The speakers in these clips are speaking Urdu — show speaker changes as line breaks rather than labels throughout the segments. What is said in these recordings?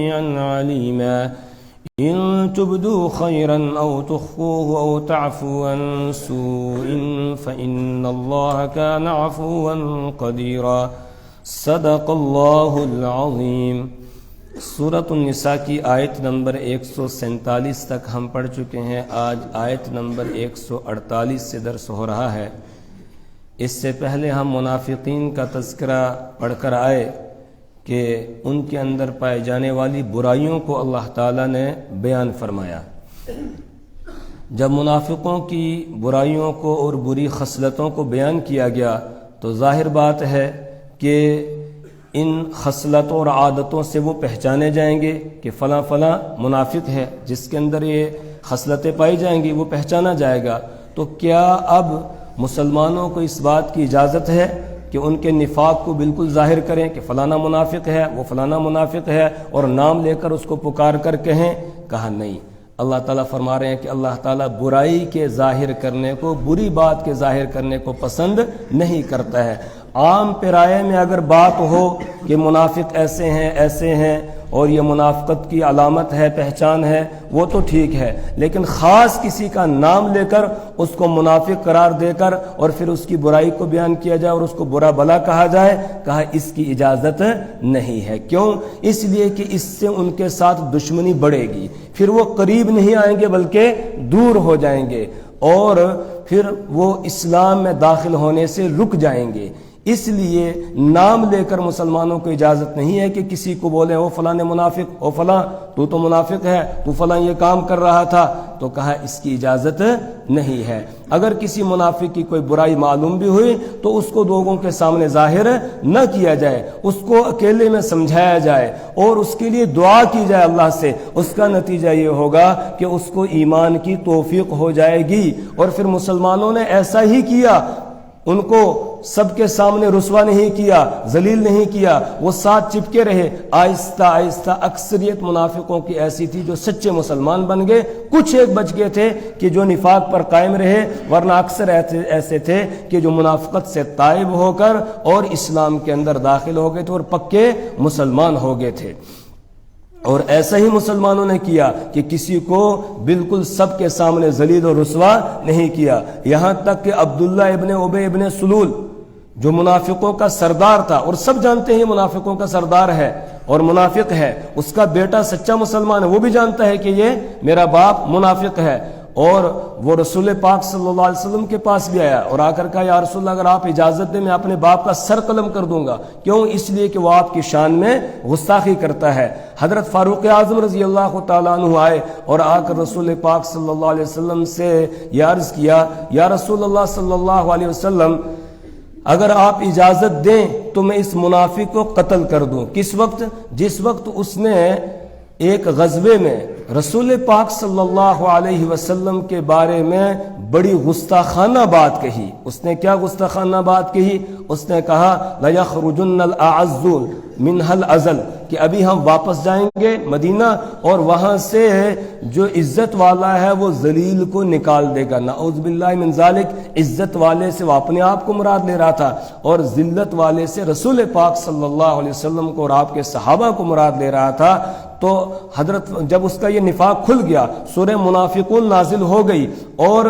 سميعا عليما إن تبدوا خيرا أو تخفوه أو تعفوا عن سوء فإن الله كان عفوا قديرا صدق الله العظيم۔ سورۃ النساء کی آیت نمبر 147 تک ہم پڑھ چکے ہیں۔ آج آیت نمبر 148 سے درس ہو رہا ہے۔ اس سے پہلے ہم منافقین کا تذکرہ پڑھ کر آئے کہ ان کے اندر پائے جانے والی برائیوں کو اللہ تعالیٰ نے بیان فرمایا۔ جب منافقوں کی برائیوں کو اور بری خصلتوں کو بیان کیا گیا تو ظاہر بات ہے کہ ان خصلتوں اور عادتوں سے وہ پہچانے جائیں گے کہ فلاں فلاں منافق ہے، جس کے اندر یہ خصلتیں پائی جائیں گی وہ پہچانا جائے گا۔ تو کیا اب مسلمانوں کو اس بات کی اجازت ہے کہ ان کے نفاق کو بالکل ظاہر کریں کہ فلانا منافق ہے، وہ فلانا منافق ہے، اور نام لے کر اس کو پکار کر کہیں؟ کہا نہیں۔ اللہ تعالیٰ فرما رہے ہیں کہ اللہ تعالیٰ برائی کے ظاہر کرنے کو، بری بات کے ظاہر کرنے کو پسند نہیں کرتا ہے۔ عام پیرائے میں اگر بات ہو کہ منافق ایسے ہیں اور یہ منافقت کی علامت ہے، پہچان ہے، وہ تو ٹھیک ہے، لیکن خاص کسی کا نام لے کر اس کو منافق قرار دے کر اور پھر اس کی برائی کو بیان کیا جائے اور اس کو برا بلا کہا جائے، کہا اس کی اجازت نہیں ہے۔ کیوں؟ اس لیے کہ اس سے ان کے ساتھ دشمنی بڑھے گی، پھر وہ قریب نہیں آئیں گے بلکہ دور ہو جائیں گے، اور پھر وہ اسلام میں داخل ہونے سے رک جائیں گے۔ اس لیے نام لے کر مسلمانوں کو اجازت نہیں ہے کہ کسی کو بولیں او فلاں منافق، او فلاں تو منافق ہے، تو فلاں یہ کام کر رہا تھا، تو کہا اس کی اجازت نہیں ہے۔ اگر کسی منافق کی کوئی برائی معلوم بھی ہوئی تو اس کو لوگوں کے سامنے ظاہر نہ کیا جائے، اس کو اکیلے میں سمجھایا جائے اور اس کے لیے دعا کی جائے اللہ سے۔ اس کا نتیجہ یہ ہوگا کہ اس کو ایمان کی توفیق ہو جائے گی۔ اور پھر مسلمانوں نے ایسا ہی کیا، ان کو سب کے سامنے رسوا نہیں کیا، ذلیل نہیں کیا، وہ ساتھ چپکے رہے۔ آہستہ آہستہ اکثریت منافقوں کی ایسی تھی جو سچے مسلمان بن گئے، کچھ ایک بچ گئے تھے کہ جو نفاق پر قائم رہے، ورنہ اکثر ایسے تھے کہ جو منافقت سے تائب ہو کر اور اسلام کے اندر داخل ہو گئے تھے اور پکے مسلمان ہو گئے تھے۔ اور ایسا ہی مسلمانوں نے کیا کہ کسی کو بالکل سب کے سامنے ذلیل و رسوا نہیں کیا، یہاں تک کہ عبداللہ ابن ابی ابن سلول جو منافقوں کا سردار تھا، اور سب جانتے ہیں منافقوں کا سردار ہے اور منافق ہے، اس کا بیٹا سچا مسلمان ہے، وہ بھی جانتا ہے کہ یہ میرا باپ منافق ہے، اور وہ رسول پاک صلی اللہ علیہ وسلم کے پاس بھی آیا اور آ کر کہا یا رسول اللہ اگر آپ اجازت دیں میں اپنے باپ کا سر قلم کر دوں گا۔ کیوں؟ اس لیے کہ وہ آپ کی شان میں گستاخی کرتا ہے۔ حضرت فاروق اعظم رضی اللہ تعالیٰ عنہ آئے اور آ کر رسول پاک صلی اللہ علیہ وسلم سے یہ عرض کیا یا رسول اللہ صلی اللہ علیہ وسلم اگر آپ اجازت دیں تو میں اس منافق کو قتل کر دوں۔ کس وقت؟ جس وقت اس نے ایک غزوے میں رسول پاک صلی اللہ علیہ وسلم کے بارے میں بڑی گستاخانہ بات کہی۔ اس نے کیا گستاخانہ بات کہی؟ اس نے کہا لَيَخْرُجُنَّ الْأَعَزُّ مِنْهَا الْأَذَلُ، کہ ابھی ہم واپس جائیں گے مدینہ اور وہاں سے جو عزت والا ہے وہ ذلیل کو نکال دے گا۔ نعوذ باللہ من ذالک، عزت والے سے وہ اپنے آپ کو مراد لے رہا تھا اور ذلت والے سے رسول پاک صلی اللہ علیہ وسلم کو اور آپ کے صحابہ کو مراد لے رہا تھا۔ تو حضرت جب اس کا یہ نفاق کھل گیا، سورہ منافقون نازل ہو گئی اور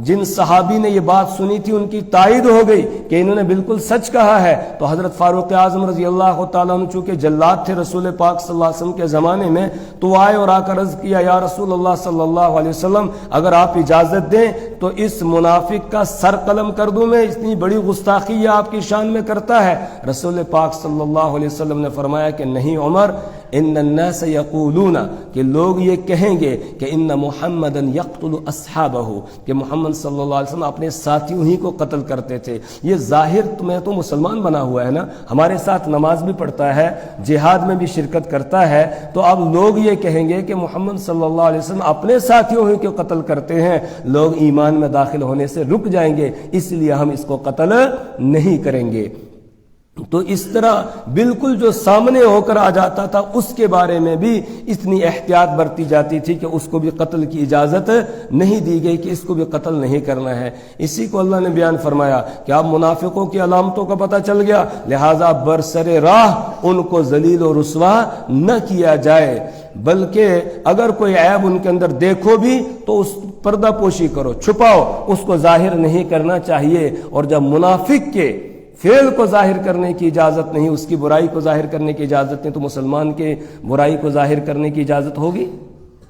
جن صحابی نے یہ بات سنی تھی ان کی تائید ہو گئی کہ انہوں نے بالکل سچ کہا ہے۔ تو حضرت فاروق اعظم رضی اللہ تعالیٰ عنہ چونکہ جلاد تھے رسول پاک صلی اللہ علیہ وسلم کے زمانے میں، تو آئے اور آ کر عرض کیا یا رسول اللہ صلی اللہ علیہ وسلم اگر آپ اجازت دیں تو اس منافق کا سر قلم کر دوں میں، اتنی بڑی گستاخی یہ آپ کی شان میں کرتا ہے۔ رسول پاک صلی اللہ علیہ وسلم نے فرمایا کہ نہیں عمر، ان الناس یقولون، کہ لوگ یہ کہیں گے کہ ان محمدن یقتل اصحابہ، کہ محمد صلی اللہ علیہ وسلم اپنے ساتھیوں ہی کو قتل کرتے تھے۔ یہ ظاہر میں تو مسلمان بنا ہوا ہے نا، ہمارے ساتھ نماز بھی پڑھتا ہے، جہاد میں بھی شرکت کرتا ہے، تو اب لوگ یہ کہیں گے کہ محمد صلی اللہ علیہ وسلم اپنے ساتھیوں ہی کو قتل کرتے ہیں، لوگ ایمان میں داخل ہونے سے رک جائیں گے، اس لیے ہم اس کو قتل نہیں کریں گے۔ تو اس طرح بالکل جو سامنے ہو کر آ جاتا تھا اس کے بارے میں بھی اتنی احتیاط برتی جاتی تھی کہ اس کو بھی قتل کی اجازت نہیں دی گئی کہ اس کو بھی قتل نہیں کرنا ہے۔ اسی کو اللہ نے بیان فرمایا کہ اب منافقوں کی علامتوں کا پتہ چل گیا، لہٰذا برسر راہ ان کو ذلیل و رسوا نہ کیا جائے، بلکہ اگر کوئی عیب ان کے اندر دیکھو بھی تو اس پردہ پوشی کرو، چھپاؤ، اس کو ظاہر نہیں کرنا چاہیے۔ اور جب منافق کے فعل کو ظاہر کرنے کی اجازت نہیں، اس کی برائی کو ظاہر کرنے کی اجازت نہیں، تو مسلمان کے برائی کو ظاہر کرنے کی اجازت ہوگی؟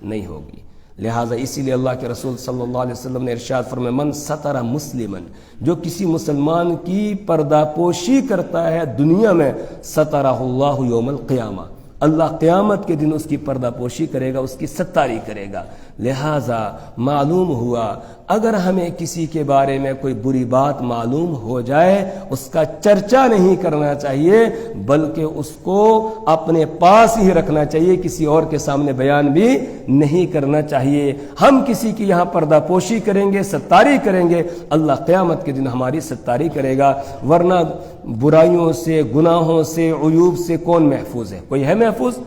نہیں ہوگی۔ لہٰذا اسی لیے اللہ کے رسول صلی اللہ علیہ وسلم نے ارشاد فرمایا، من ستر مسلمن، جو کسی مسلمان کی پردہ پوشی کرتا ہے دنیا میں، سترہ اللہ یوم القیامہ، اللہ قیامت کے دن اس کی پردہ پوشی کرے گا، اس کی ستاری کرے گا۔ لہٰذا معلوم ہوا اگر ہمیں کسی کے بارے میں کوئی بری بات معلوم ہو جائے، اس کا چرچا نہیں کرنا چاہیے، بلکہ اس کو اپنے پاس ہی رکھنا چاہیے، کسی اور کے سامنے بیان بھی نہیں کرنا چاہیے۔ ہم کسی کی یہاں پردہ پوشی کریں گے، ستاری کریں گے، اللہ قیامت کے دن ہماری ستاری کرے گا، ورنہ برائیوں سے، گناہوں سے، عیوب سے کون محفوظ ہے؟ کوئی ہے محفوظ؟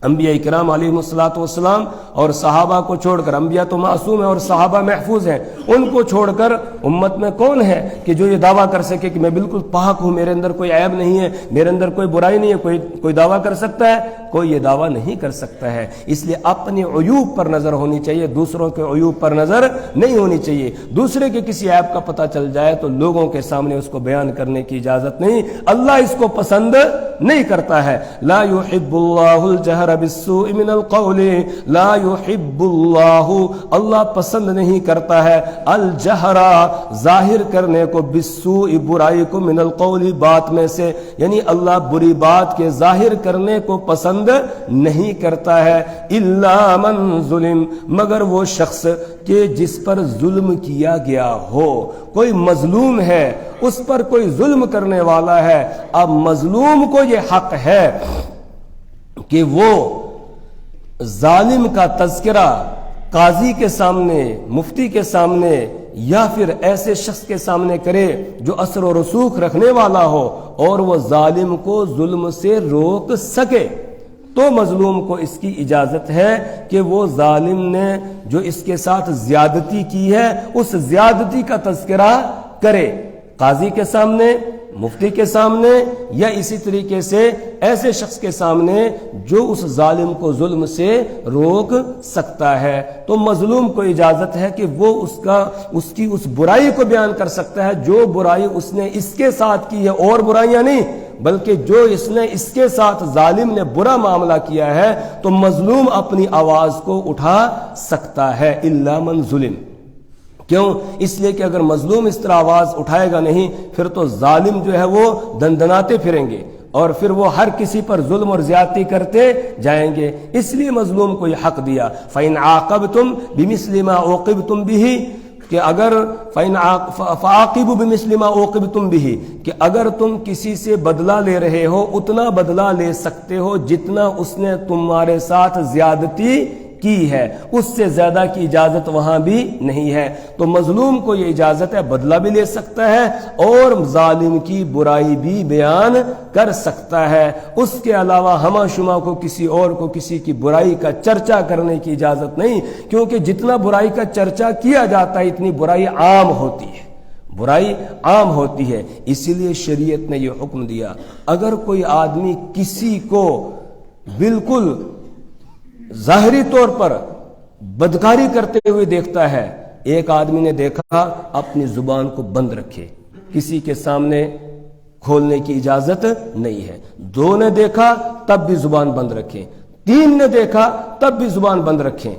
انبیاء کرام علیہ الصلوۃ والسلام اور صحابہ کو چھوڑ کر، انبیاء تو معصوم ہیں اور صحابہ محفوظ ہیں، ان کو چھوڑ کر امت میں کون ہے کہ جو یہ دعویٰ کر سکے کہ میں بالکل پاک ہوں، میرے اندر کوئی عیب نہیں ہے، میرے اندر کوئی برائی نہیں ہے؟ کوئی دعویٰ کر سکتا ہے؟ کوئی یہ دعویٰ نہیں کر سکتا ہے۔ اس لیے اپنے عیوب پر نظر ہونی چاہیے، دوسروں کے عیوب پر نظر نہیں ہونی چاہیے۔ دوسرے کے کسی عیب کا پتہ چل جائے تو لوگوں کے سامنے اس کو بیان کرنے کی اجازت نہیں، اللہ اس کو پسند نہیں کرتا ہے۔ لا يحب اللہ الجہر بالسوء من القول، لا يحب اللہ، اللہ پسند نہیں کرتا ہے الجہر، ظاہر کرنے کو، بالسوء، برائی کو، من القول، بات میں سے، یعنی اللہ بری بات کے ظاہر کرنے کو پسند نہیں کرتا ہے، الا من ظلم، مگر وہ شخص کہ جس پر ظلم کیا گیا ہو، کوئی مظلوم ہے، اس پر کوئی ظلم کرنے والا ہے۔ اب مظلوم کو یہ حق ہے کہ وہ ظالم کا تذکرہ قاضی کے سامنے، مفتی کے سامنے، یا پھر ایسے شخص کے سامنے کرے جو اثر و رسوخ رکھنے والا ہو اور وہ ظالم کو ظلم سے روک سکے، تو مظلوم کو اس کی اجازت ہے کہ وہ ظالم نے جو اس کے ساتھ زیادتی کی ہے اس زیادتی کا تذکرہ کرے، قاضی کے سامنے، مفتی کے سامنے، یا اسی طریقے سے ایسے شخص کے سامنے جو اس ظالم کو ظلم سے روک سکتا ہے۔ تو مظلوم کو اجازت ہے کہ وہ اس کی اس برائی کو بیان کر سکتا ہے جو برائی اس نے اس کے ساتھ کی ہے، اور برائیاں نہیں، بلکہ جو اس نے اس کے ساتھ ظالم نے برا معاملہ کیا ہے، تو مظلوم اپنی آواز کو اٹھا سکتا ہے، الا من ظلم۔ کیوں؟ اس لیے کہ اگر مظلوم اس طرح آواز اٹھائے گا نہیں، پھر تو ظالم جو ہے وہ دندناتے پھریں گے اور پھر وہ ہر کسی پر ظلم اور زیادتی کرتے جائیں گے۔ اس لیے مظلوم کو یہ حق دیا، فَإِنْ عَاقَبْتُمْ بِمِثْلِ مَا عُوقِبْتُمْ بِهِ، کہ اگر فَعَاقِبُوا بِمِثْلِ مَا عُوقِبْتُمْ بِهِ، کہ اگر تم کسی سے بدلہ لے رہے ہو اتنا بدلہ لے سکتے ہو جتنا اس نے تمہارے ساتھ زیادتی کی ہے، اس سے زیادہ کی اجازت وہاں بھی نہیں ہے۔ تو مظلوم کو یہ اجازت ہے، بدلہ بھی لے سکتا ہے اور ظالم کی برائی بھی بیان کر سکتا ہے۔ اس کے علاوہ ہمہ شمہ کو کسی اور کو کسی کی برائی کا چرچا کرنے کی اجازت نہیں، کیونکہ جتنا برائی کا چرچا کیا جاتا ہے اتنی برائی عام ہوتی ہے، برائی عام ہوتی ہے۔ اسی لیے شریعت نے یہ حکم دیا، اگر کوئی آدمی کسی کو بالکل ظاہری طور پر بدکاری کرتے ہوئے دیکھتا ہے، ایک آدمی نے دیکھا اپنی زبان کو بند رکھے، کسی کے سامنے کھولنے کی اجازت نہیں ہے، دو نے دیکھا تب بھی زبان بند رکھیں، تین نے دیکھا تب بھی زبان بند رکھیں،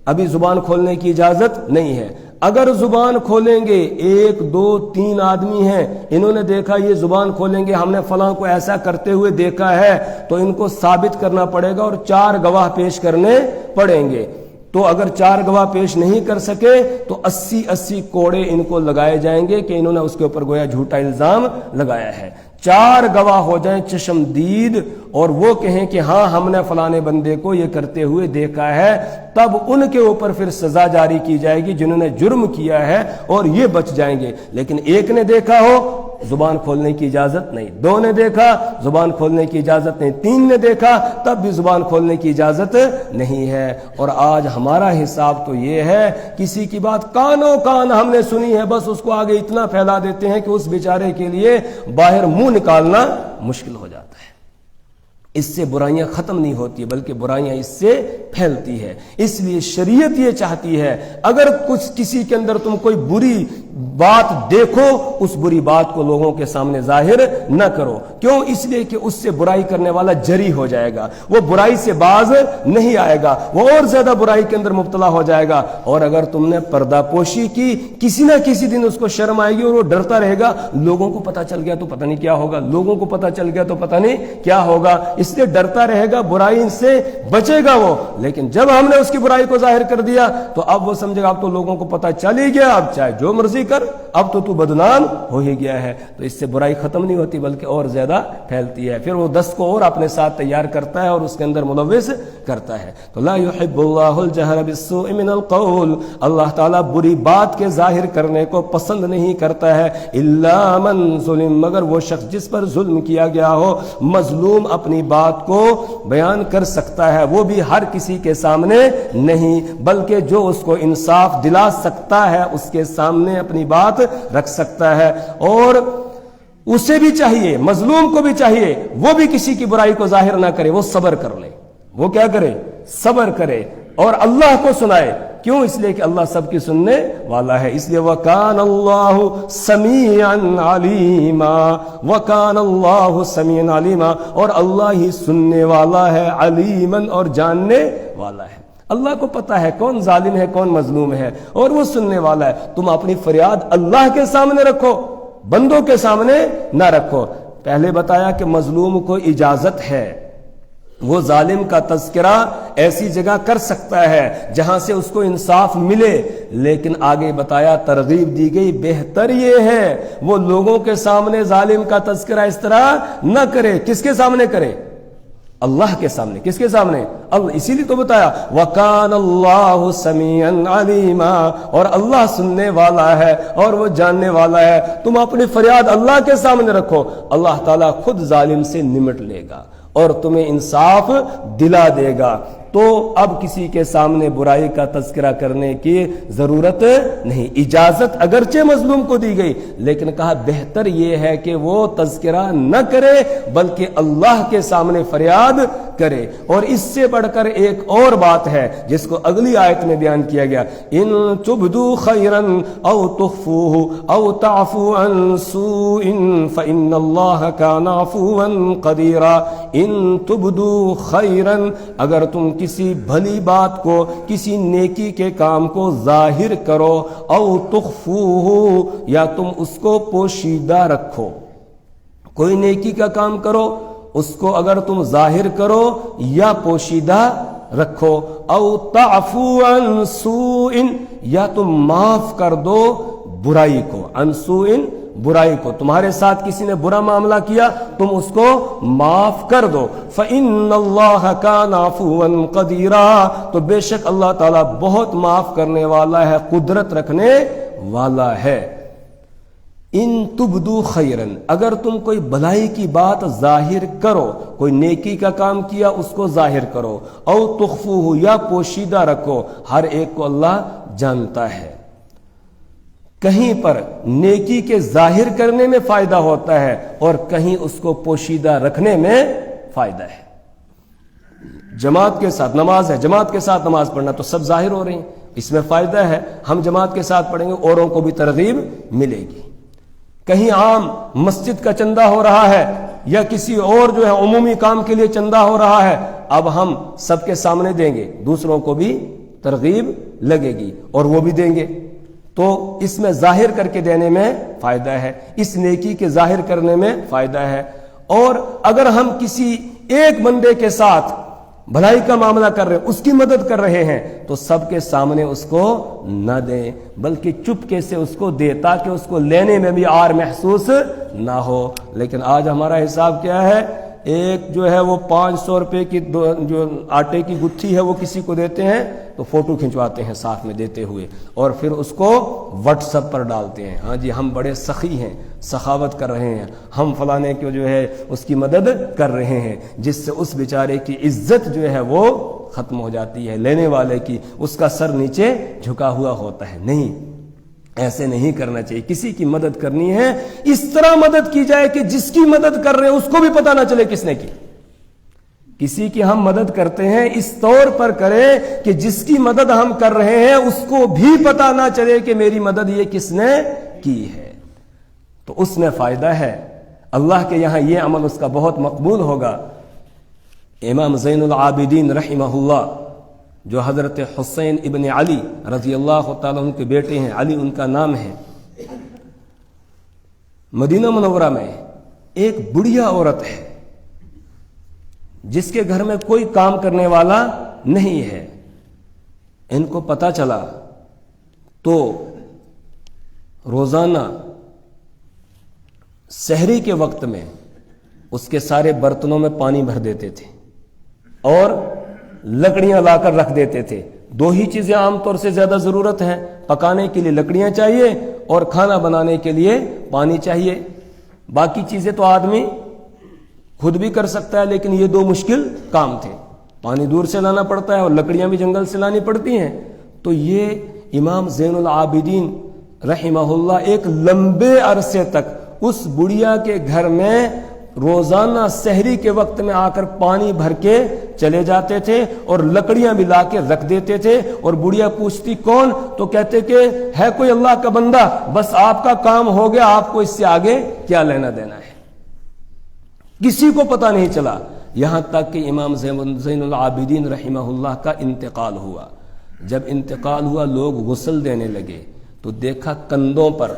ابھی زبان کھولنے کی اجازت نہیں ہے۔ اگر زبان کھولیں گے، ایک دو تین آدمی ہیں، انہوں نے دیکھا یہ زبان کھولیں گے، ہم نے فلاں کو ایسا کرتے ہوئے دیکھا ہے، تو ان کو ثابت کرنا پڑے گا اور 4 گواہ پیش کرنے پڑیں گے۔ تو اگر 4 گواہ پیش نہیں کر سکے تو 80 کوڑے ان کو لگائے جائیں گے کہ انہوں نے اس کے اوپر گویا جھوٹا الزام لگایا ہے۔ 4 گواہ ہو جائیں چشمدید اور وہ کہیں کہ ہاں ہم نے فلانے بندے کو یہ کرتے ہوئے دیکھا ہے، تب ان کے اوپر پھر سزا جاری کی جائے گی جنہوں نے جرم کیا ہے، اور یہ بچ جائیں گے۔ لیکن ایک نے دیکھا ہو، زبان کھولنے کی اجازت نہیں، 2 نے دیکھا زبان کھولنے کی اجازت نہیں، 3 نے دیکھا تب بھی زبان کھولنے کی اجازت نہیں ہے۔ اور آج ہمارا حساب تو یہ ہے، کسی کی بات کانوں کان ہم نے سنی ہے، بس اس کو آگے اتنا پھیلا دیتے ہیں کہ اس بیچارے کے لیے باہر منہ نکالنا مشکل ہو جاتا ہے۔ اس سے برائیاں ختم نہیں ہوتی بلکہ برائیاں اس سے پھیلتی ہے۔ اس لیے شریعت یہ چاہتی ہے اگر کسی کے اندر تم کوئی بری بات دیکھو، اس بری بات کو لوگوں کے سامنے ظاہر نہ کرو۔ کیوں؟ اس لیے کہ اس سے برائی کرنے والا جری ہو جائے گا، وہ برائی سے باز نہیں آئے گا، وہ اور زیادہ برائی کے اندر مبتلا ہو جائے گا۔ اور اگر تم نے پردہ پوشی کی، کسی نہ کسی دن اس کو شرم آئے گی اور وہ ڈرتا رہے گا، لوگوں کو پتہ چل گیا تو پتہ نہیں کیا ہوگا، لوگوں کو پتہ چل گیا تو پتہ نہیں کیا ہوگا، اس لیے ڈرتا رہے گا، برائی سے بچے گا وہ۔ لیکن جب ہم نے اس کی برائی کو ظاہر کر دیا تو اب وہ سمجھے گا اب تو لوگوں کو پتہ چل ہی گیا، اب چاہے جو مرضی کر، اب تو بدنام ہو ہی گیا ہے۔ تو اس سے برائی ختم نہیں ہوتی بلکہ اور زیادہ پھیلتی ہے، پھر وہ 10 کو اور اپنے ساتھ تیار کرتا ہے اور اس کے اندر ملوث کرتا ہے۔ تو لا يحب اللہ الجہر بالسوء من القول، اللہ تعالیٰ بری بات کے ظاہر کرنے کو پسند نہیں کرتا ہے، الا من ظلم، مگر وہ شخص جس پر ظلم کیا گیا ہو۔ مظلوم اپنی بات کو بیان کر سکتا ہے، وہ بھی ہر کسی کے سامنے نہیں، بلکہ جو اس کو انصاف دلا سکتا ہے اس کے سامنے اپنی بات رکھ سکتا ہے۔ اور اسے بھی چاہیے، مظلوم کو بھی چاہیے وہ بھی کسی کی برائی کو ظاہر نہ کرے، وہ صبر کر لے، وہ کیا کرے؟ صبر کرے اور اللہ کو سنائے۔ کیوں؟ اس لیے کہ اللہ سب کی سننے والا ہے۔ اس لیے وَكَانَ اللَّهُ سَمِيعًا عَلِيمًا، وَكَانَ اللَّهُ سَمِيعًا عَلِيمًا، اور اللہ ہی سننے والا ہے، علیمًا اور جاننے والا ہے۔ اللہ کو پتہ ہے کون ظالم ہے کون مظلوم ہے اور وہ سننے والا ہے۔ تم اپنی فریاد اللہ کے سامنے رکھو، بندوں کے سامنے نہ رکھو۔ پہلے بتایا کہ مظلوم کو اجازت ہے، وہ ظالم کا تذکرہ ایسی جگہ کر سکتا ہے جہاں سے اس کو انصاف ملے، لیکن آگے بتایا ترغیب دی گئی بہتر یہ ہے وہ لوگوں کے سامنے ظالم کا تذکرہ اس طرح نہ کرے۔ کس کے سامنے کرے؟ اللہ کے سامنے۔ کس کے سامنے؟ اللہ۔ اسی لیے تو بتایا وَكَانَ اللَّهُ سَمِيعًا عَلِيمًا، اور اللہ سننے والا ہے اور وہ جاننے والا ہے۔ تم اپنی فریاد اللہ کے سامنے رکھو، اللہ تعالیٰ خود ظالم سے نمٹ لے گا اور تمہیں انصاف دلا دے گا۔ تو اب کسی کے سامنے برائی کا تذکرہ کرنے کی ضرورت نہیں، اجازت اگرچہ مظلوم کو دی گئی لیکن کہا بہتر یہ ہے کہ وہ تذکرہ نہ کرے بلکہ اللہ کے سامنے فریاد کرے۔ اور اس سے بڑھ کر ایک اور بات ہے جس کو اگلی آیت میں بیان کیا گیا، ان تبدوا خیرا او تخفوه او تعفو عن سوء فإن اللہ کان عفوا قدیرا۔ ان تبدوا خیرا، اگر تم کسی بھلی بات کو، کسی نیکی کے کام کو ظاہر کرو، او تخفوه، یا تم اس کو پوشیدہ رکھو۔ کوئی نیکی کا کام کرو، اس کو اگر تم ظاہر کرو یا پوشیدہ رکھو، او تعفو عن سوء، یا تم معاف کر دو برائی کو، عن سوء برائی کو، تمہارے ساتھ کسی نے برا معاملہ کیا تم اس کو معاف کر دو، فَإِنَّ اللَّهَ كَانَ عَفُوًّا قَدِيرًا، تو بے شک اللہ تعالیٰ بہت معاف کرنے والا ہے، قدرت رکھنے والا ہے۔ ان تبدو خیرن، اگر تم کوئی بھلائی کی بات ظاہر کرو، کوئی نیکی کا کام کیا اس کو ظاہر کرو، او تخفوہ، یا پوشیدہ رکھو، ہر ایک کو اللہ جانتا ہے۔ کہیں پر نیکی کے ظاہر کرنے میں فائدہ ہوتا ہے اور کہیں اس کو پوشیدہ رکھنے میں فائدہ ہے۔ جماعت کے ساتھ نماز ہے، جماعت کے ساتھ نماز پڑھنا تو سب ظاہر ہو رہے ہیں، اس میں فائدہ ہے، ہم جماعت کے ساتھ پڑھیں گے اوروں کو بھی ترغیب ملے گی۔ کہیں عام مسجد کا چندہ ہو رہا ہے یا کسی اور جو ہے عمومی کام کے لیے چندہ ہو رہا ہے، اب ہم سب کے سامنے دیں گے، دوسروں کو بھی ترغیب لگے گی اور وہ بھی دیں گے، تو اس میں ظاہر کر کے دینے میں فائدہ ہے، اس نیکی کے ظاہر کرنے میں فائدہ ہے۔ اور اگر ہم کسی ایک بندے کے ساتھ بھلائی کا معاملہ کر رہے ہیں، اس کی مدد کر رہے ہیں، تو سب کے سامنے اس کو نہ دیں بلکہ چپکے سے اس کو دے تاکہ اس کو لینے میں بھی عار محسوس نہ ہو۔ لیکن آج ہمارا حساب کیا ہے ایک جو ہے وہ 500 روپے کی جو آٹے کی گتھی ہے وہ کسی کو دیتے ہیں تو فوٹو کھنچواتے ہیں ساتھ میں دیتے ہوئے، اور پھر اس کو واٹس ایپ پر ڈالتے ہیں، ہاں جی ہم بڑے سخی ہیں، سخاوت کر رہے ہیں، ہم فلانے کو جو ہے اس کی مدد کر رہے ہیں، جس سے اس بیچارے کی عزت جو ہے وہ ختم ہو جاتی ہے، لینے والے کی اس کا سر نیچے جھکا ہوا ہوتا ہے۔ نہیں، ایسے نہیں کرنا چاہیے۔ کسی کی مدد کرنی ہے اس طرح مدد کی جائے کہ جس کی مدد کر رہے ہیں اس کو بھی پتہ نہ چلے کس نے کی۔ کسی کی ہم مدد کرتے ہیں اس طور پر کریں کہ جس کی مدد ہم کر رہے ہیں اس کو بھی پتہ نہ چلے کہ میری مدد یہ کس نے کی ہے، تو اس میں فائدہ ہے، اللہ کے یہاں یہ عمل اس کا بہت مقبول ہوگا۔ امام زین العابدین رحمہ اللہ جو حضرت حسین ابن علی رضی اللہ تعالیٰ عنہ کے بیٹے ہیں، علی ان کا نام ہے، مدینہ منورہ میں ایک بڑھیا عورت ہے جس کے گھر میں کوئی کام کرنے والا نہیں ہے۔ ان کو پتہ چلا تو روزانہ سحری کے وقت میں اس کے سارے برتنوں میں پانی بھر دیتے تھے اور لکڑیاں لا کر رکھ دیتے تھے۔ دو ہی چیزیں عام طور سے زیادہ ضرورت ہے، پکانے کے لیے لکڑیاں چاہیے اور کھانا بنانے کے لیے پانی چاہیے۔ باقی چیزیں تو آدمی خود بھی کر سکتا ہے، لیکن یہ دو مشکل کام تھے، پانی دور سے لانا پڑتا ہے اور لکڑیاں بھی جنگل سے لانی پڑتی ہیں۔ تو یہ امام زین العابدین رحمہ اللہ ایک لمبے عرصے تک اس بڑھیا کے گھر میں روزانہ سحری کے وقت میں آ کر پانی بھر کے چلے جاتے تھے اور لکڑیاں بھی لا کے رکھ دیتے تھے، اور بڑھیا پوچھتی کون؟ تو کہتے کہ ہے کوئی اللہ کا بندہ، بس آپ کا کام ہو گیا، آپ کو اس سے آگے کیا لینا دینا ہے۔ کسی کو پتہ نہیں چلا، یہاں تک کہ امام زین العابدین رحمہ اللہ کا انتقال ہوا۔ جب انتقال ہوا لوگ غسل دینے لگے تو دیکھا کندھوں پر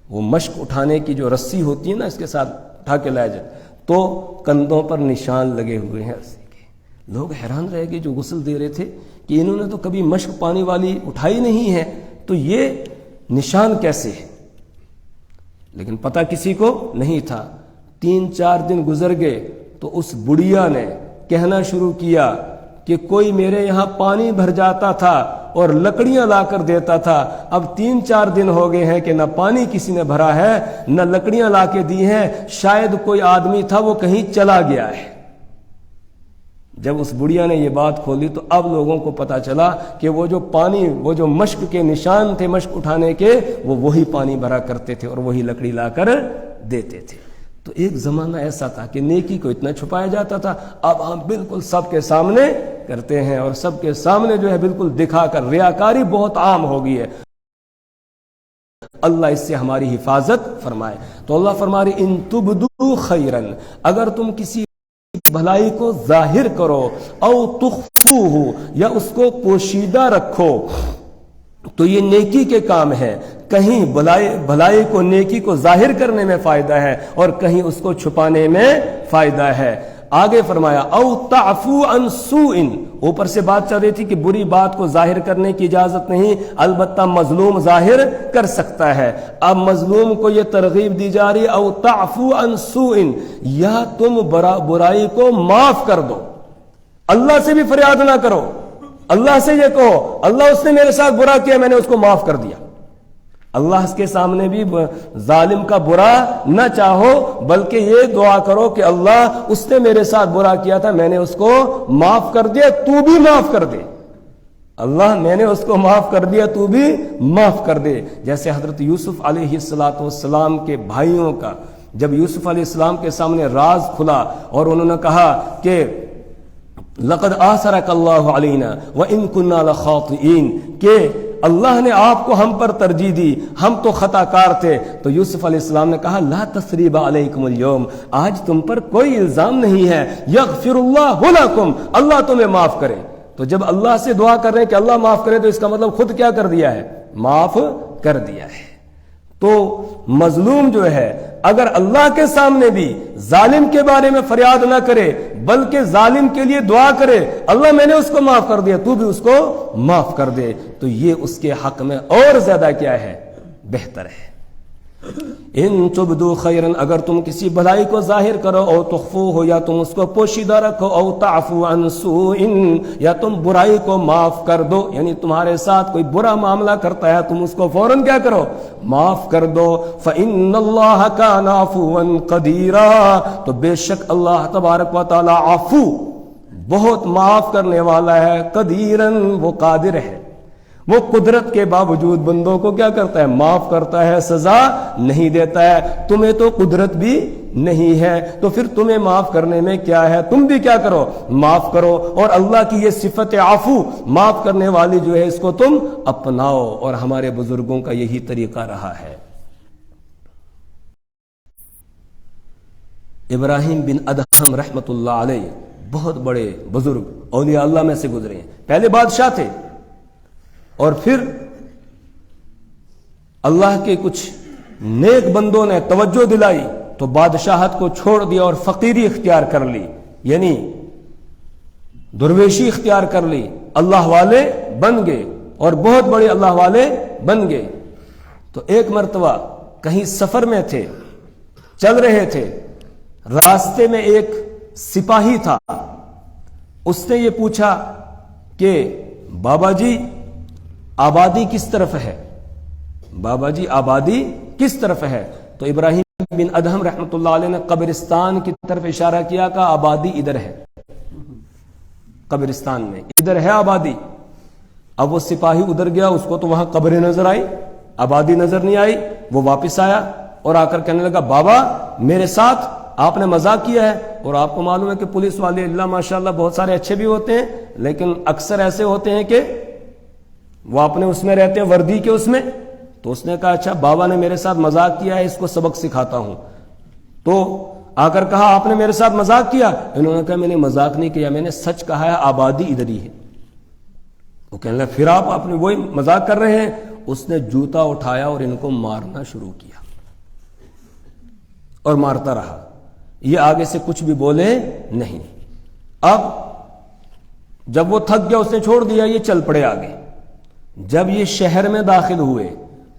وہ مشک اٹھانے کی جو رسی ہوتی ہے نا، اس کے ساتھ اٹھا کے لایا جائے، تو کندھوں پر نشان لگے ہوئے ہیں رسی کے۔ لوگ حیران رہ گئے جو غسل دے رہے تھے کہ انہوں نے تو کبھی مشک پانی والی اٹھائی نہیں ہے، تو یہ نشان کیسے ہے؟ لیکن پتہ کسی کو نہیں تھا۔ 3-4 دن گزر گئے تو اس بڑھیا نے کہنا شروع کیا کہ کوئی میرے یہاں پانی بھر جاتا تھا اور لکڑیاں لا کر دیتا تھا، اب 3-4 دن ہو گئے ہیں کہ نہ پانی کسی نے بھرا ہے نہ لکڑیاں لا کے دی ہیں، شاید کوئی آدمی تھا وہ کہیں چلا گیا ہے۔ جب اس بڑھیا نے یہ بات کھولی تو اب لوگوں کو پتا چلا کہ وہ جو پانی، وہ جو مشک کے نشان تھے مشک اٹھانے کے، وہ وہی پانی بھرا کرتے تھے اور وہی لکڑی لا کر دیتے تھے۔ تو ایک زمانہ ایسا تھا کہ نیکی کو اتنا چھپایا جاتا تھا، اب ہم بالکل سب کے سامنے کرتے ہیں اور سب کے سامنے جو ہے بالکل دکھا کر، ریاکاری بہت عام ہو گئی ہے۔ اللہ اس سے ہماری حفاظت فرمائے۔ تو اللہ فرما رہے ان تبدو خیرن، اگر تم کسی بھلائی کو ظاہر کرو، او تخفوہ، یا اس کو پوشیدہ رکھو، تو یہ نیکی کے کام ہے۔ کہیں بھلائی کو، نیکی کو ظاہر کرنے میں فائدہ ہے اور کہیں اس کو چھپانے میں فائدہ ہے۔ آگے فرمایا او تعفو عن سوء، اوپر سے بات چل رہی تھی کہ بری بات کو ظاہر کرنے کی اجازت نہیں، البتہ مظلوم ظاہر کر سکتا ہے۔ اب مظلوم کو یہ ترغیب دی جا رہی ہے او تعفو عن سوء، یا تم برائی کو معاف کر دو، اللہ سے بھی فریاد نہ کرو، اللہ سے یہ کہو اللہ اس نے میرے ساتھ برا کیا میں نے اس کو معاف کر دیا۔ اللہ کے سامنے بھی ظالم کا برا نہ چاہو، بلکہ یہ دعا کرو کہ اللہ اس نے میرے ساتھ برا کیا تھا میں نے اس کو معاف کر دیا، تو بھی معاف کر دے۔ اللہ میں نے اس کو معاف کر دیا، تو بھی معاف کر دے۔ جیسے حضرت یوسف علیہ السلام کے بھائیوں کا جب یوسف علیہ السلام کے سامنے راز کھلا اور انہوں نے کہا کہ لقد آثرک اللہ علینا وان کنا لخاطئین، کہ اللہ نے آپ کو ہم پر ترجیح دی، ہم تو خطا کار تھے۔ تو یوسف علیہ السلام نے کہا لا تثریب علیکم اليوم، آج تم پر کوئی الزام نہیں ہے، یغفر اللہ لکم، اللہ تمہیں معاف کرے۔ تو جب اللہ سے دعا کر رہے ہیں کہ اللہ معاف کرے تو اس کا مطلب خود کیا کر دیا ہے؟ معاف کر دیا ہے۔ تو مظلوم جو ہے اگر اللہ کے سامنے بھی ظالم کے بارے میں فریاد نہ کرے بلکہ ظالم کے لیے دعا کرے اللہ میں نے اس کو معاف کر دیا تو بھی اس کو معاف کر دے، تو یہ اس کے حق میں اور زیادہ کیا ہے؟ بہتر ہے۔ ان تبدو خیرن، اگر تم کسی بھلائی کو ظاہر کرو، او تخفو ہو یا تم اس کو پوشیدہ رکھو، او تعفو عن سوء یا تم برائی کو معاف کر دو، یعنی تمہارے ساتھ کوئی برا معاملہ کرتا ہے تم اس کو فوراً کیا کرو، معاف کر دو۔ فإن اللہ کان عفوا قدیرا، تو بے شک اللہ تبارک و تعالی عفو بہت معاف کرنے والا ہے، قدیرن وہ قادر ہے، وہ قدرت کے باوجود بندوں کو کیا کرتا ہے، معاف کرتا ہے، سزا نہیں دیتا ہے۔ تمہیں تو قدرت بھی نہیں ہے تو پھر تمہیں معاف کرنے میں کیا ہے، تم بھی کیا کرو، معاف کرو۔ اور اللہ کی یہ صفت عفو، معاف کرنے والی جو ہے، اس کو تم اپناؤ، اور ہمارے بزرگوں کا یہی طریقہ رہا ہے۔ ابراہیم بن ادہم رحمت اللہ علیہ بہت بڑے بزرگ اولیاء اللہ میں سے گزرے ہیں، پہلے بادشاہ تھے، اور پھر اللہ کے کچھ نیک بندوں نے توجہ دلائی تو بادشاہت کو چھوڑ دیا اور فقیری اختیار کر لی، یعنی درویشی اختیار کر لی، اللہ والے بن گئے اور بہت بڑے اللہ والے بن گئے۔ تو ایک مرتبہ کہیں سفر میں تھے، چل رہے تھے، راستے میں ایک سپاہی تھا، اس نے یہ پوچھا کہ بابا جی آبادی کس طرف ہے، بابا جی آبادی کس طرف ہے؟ تو ابراہیم بن ادہم رحمت اللہ علیہ نے قبرستان کی طرف اشارہ کیا، کہا آبادی ادھر ہے، قبرستان میں ادھر ہے آبادی۔ اب وہ سپاہی ادھر گیا، اس کو تو وہاں قبریں نظر آئی، آبادی نظر نہیں آئی۔ وہ واپس آیا اور آ کر کہنے لگا بابا میرے ساتھ آپ نے مذاق کیا ہے، اور آپ کو معلوم ہے کہ پولیس والے اللہ ماشاءاللہ بہت سارے اچھے بھی ہوتے ہیں، لیکن اکثر ایسے ہوتے ہیں کہ وہ اپنے اس میں رہتے ہیں، وردی کے اس میں۔ تو اس نے کہا اچھا بابا نے میرے ساتھ مذاق کیا ہے، اس کو سبق سکھاتا ہوں۔ تو آ کر کہا آپ نے میرے ساتھ مذاق کیا؟ انہوں نے کہا میں نے مذاق نہیں کیا، میں نے سچ کہا ہے، آبادی ادھر ہی ہے۔ وہ کہنے لگا پھر آپ نے وہی مذاق کر رہے ہیں۔ اس نے جوتا اٹھایا اور ان کو مارنا شروع کیا اور مارتا رہا، یہ آگے سے کچھ بھی بولے نہیں۔ اب جب وہ تھک گیا، اس نے چھوڑ دیا، یہ چل پڑے آگے۔ جب یہ شہر میں داخل ہوئے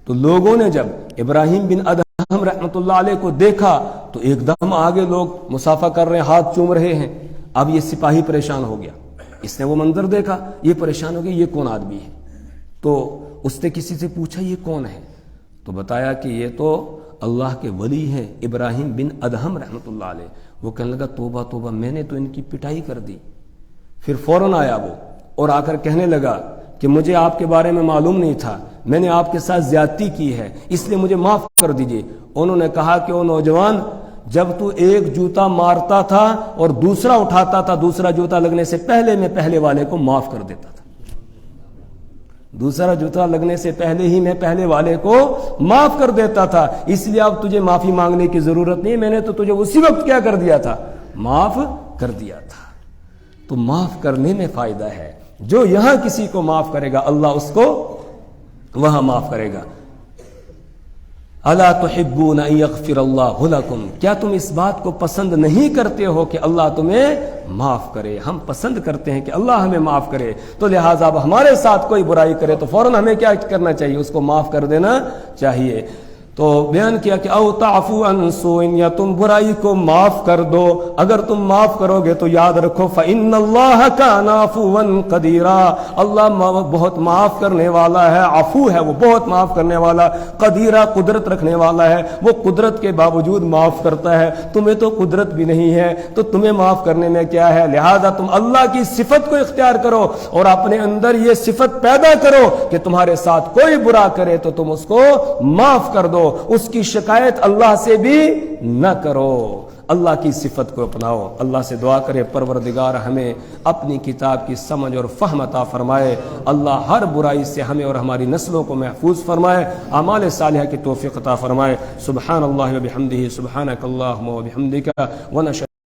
تو لوگوں نے جب ابراہیم بن ادہم رحمت اللہ علیہ کو دیکھا تو ایک دم آگے لوگ مصافحہ کر رہے ہیں، ہاتھ چوم رہے ہیں۔ اب یہ سپاہی پریشان ہو گیا، اس نے وہ منظر دیکھا، یہ پریشان ہو گیا، یہ کون آدمی ہے؟ تو اس نے کسی سے پوچھا یہ کون ہے؟ تو بتایا کہ یہ تو اللہ کے ولی ہیں ابراہیم بن ادہم رحمت اللہ علیہ۔ وہ کہنے لگا توبہ توبہ، میں نے تو ان کی پٹائی کر دی۔ پھر فوراً آیا وہ اور آ کر کہنے لگا کہ مجھے آپ کے بارے میں معلوم نہیں تھا، میں نے آپ کے ساتھ زیادتی کی ہے، اس لیے مجھے معاف کر دیجئے۔ انہوں نے کہا کہ او نوجوان، جب تو ایک جوتا مارتا تھا اور دوسرا اٹھاتا تھا، دوسرا جوتا لگنے سے پہلے میں پہلے والے کو معاف کر دیتا تھا، دوسرا جوتا لگنے سے پہلے ہی میں پہلے والے کو معاف کر دیتا تھا، اس لیے اب تجھے معافی مانگنے کی ضرورت نہیں، میں نے تو تجھے اسی وقت کیا کر دیا تھا، معاف کر دیا تھا۔ تو معاف کرنے میں فائدہ ہے، جو یہاں کسی کو معاف کرے گا اللہ اس کو وہاں معاف کرے گا۔ الا تحبون ان یغفر اللہ لکم، کیا تم اس بات کو پسند نہیں کرتے ہو کہ اللہ تمہیں معاف کرے؟ ہم پسند کرتے ہیں کہ اللہ ہمیں معاف کرے، تو لہٰذا اب ہمارے ساتھ کوئی برائی کرے تو فوراً ہمیں کیا کرنا چاہیے؟ اس کو معاف کر دینا چاہیے۔ تو بیان کیا کہ او تعفو عن سوء، یا تم برائی کو معاف کر دو۔ اگر تم معاف کرو گے تو یاد رکھو فإن اللہ کان عفوا قدیرا، اللہ بہت معاف کرنے والا ہے، عفو ہے وہ بہت معاف کرنے والا، قدیرا قدرت رکھنے والا ہے، وہ قدرت کے باوجود معاف کرتا ہے۔ تمہیں تو قدرت بھی نہیں ہے تو تمہیں معاف کرنے میں کیا ہے؟ لہذا تم اللہ کی صفت کو اختیار کرو اور اپنے اندر یہ صفت پیدا کرو کہ تمہارے ساتھ کوئی برا کرے تو تم اس کو معاف کر دو، اس کی شکایت اللہ سے بھی نہ کرو، اللہ کی صفت کو اپناؤ۔ اللہ سے دعا کرے پروردگار ہمیں اپنی کتاب کی سمجھ اور فہم عطا فرمائے، اللہ ہر برائی سے ہمیں اور ہماری نسلوں کو محفوظ فرمائے، اعمال صالحہ کی توفیق عطا فرمائے۔ سبحان اللہ و بحمدہ، سبحانک اللہم و بحمدک، ونشهد